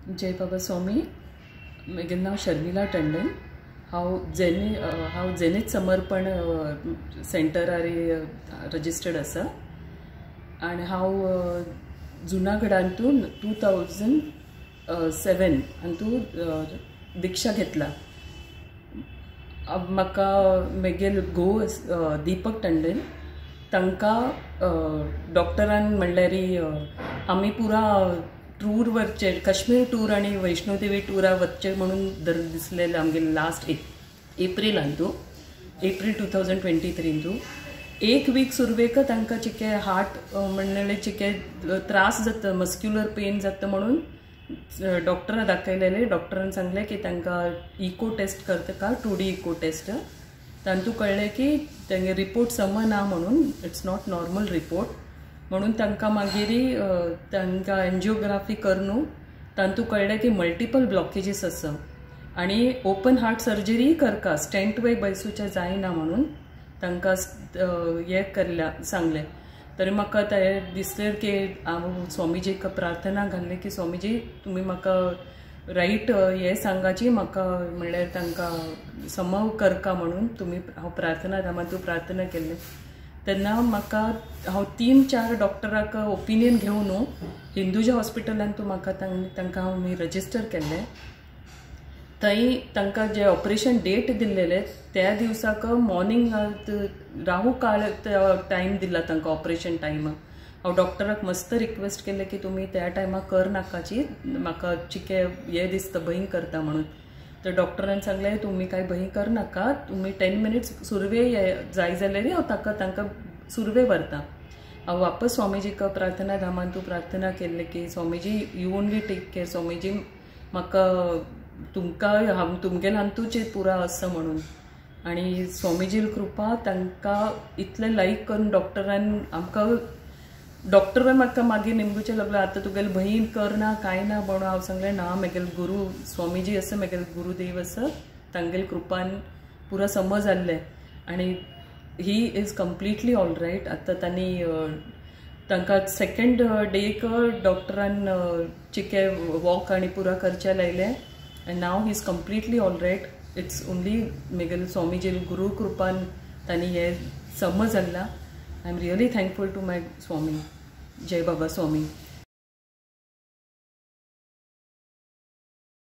जय बाबा स्वामी. म्हजें नांव शर्मिला टंडन. हांव जेनीत समर्पण सेंटरार रजिस्टर्ड आसा आनी हांव जुनागडांतून 2007 हातूंत दिक्षा घेतला. म्हाका म्हगेल घोव दीपक टंडन तांकां डॉक्टरान म्हणल्यार आमी पुरा टूर वरचे, काश्मीर टूर आणि वैष्णोदेवी टूरा वचचे म्हणून दिसलेले आमगे लास्ट एप्रील 2023 एक वीक सुरवेक तांकां चिके हार्ट म्हणले चिके त्रास जाता, मस्क्युलर पेन जाता म्हणून डॉक्टरा दाखयलेले. डॉक्टरान सांगले की तांकां इको टेस्ट करता का 2D इको टेस्ट. तांतू कळले की तांगे रिपोर्ट सम ना म्हणून, इट्स नॉट नॉर्मल रिपोर्ट म्हणून तांकां मागीर तांकां एंजिओग्राफी करून तांतू कळले की मल्टिपल ब्लॉकेजीस आसा आनी ओपन हार्ट सर्जरी करता, स्टेंट वे बैसूचे जायना म्हणून तांकां हे केल्ल्या सांगले. तरी म्हाका ते दिसले की हांव स्वामीजीक प्रार्थना घाल्ली की स्वामीजी तुमी म्हाका रायट हे सांगाची, म्हाका म्हणल्यार तांकां समव करका म्हणून तुमी हांव प्रार्थना धामांतू प्रार्थना केल्ली. तेन्ना म्हाका हांव 3-4 डॉक्टराक ओपिनियन घेवन हिंदुजा हॉस्पिटलांतू म्हाका तांकां हांव रजिस्टर केल्ले. थंय तांकां जे ऑपरेशन डेट दिल्लेले त्या दिवसाक मॉर्निंग राहू काळ टायम दिला तांकां ऑपरेशन टायम. हांव डॉक्टराक मस्त रिक्वेस्ट केले की तुमी त्या टायमाक कर नाकाची, म्हाका चिके हे दिसता भंय करता म्हणून. तर डॉक्टरान सांगले तुमी कांय भंय करनाका, तुमी 10 मिनिट्स सुरवे जाय जाल्यार हांव तांकां सुरवे व्हरता. हांव वापस स्वामीजीक प्रार्थना धामांतू प्रार्थना केल्ले की Swamiji you only take care, Swamiji म्हाका तुमकां तुमगेल हातूंचे पुरा आसा म्हणून. आनी स्वामीजी कृपा तांकां इतले लायक करून डॉक्टरान म्हाका मागीर निमगुचे लागलो आतां तुगेले भंय करना कांय ना म्हणून. हांव सांगलें ना, म्हगेल गुरू स्वामीजी आसा, म्हगेल गुरुदेव आसा, तांगेल कृपान पुरा समज जाल्ले आनी he is completely all right. आतां तांकां सेकंड डेक डॉक्टरान चिके वॉक आनी पुरा करचे लायले आनी नाव he is completely all right. It's only म्हगेल स्वामीजी गुरू कृपान तांणी हे समज जाल्ला. I am really thankful to my Swami. जय बाबा स्वामी.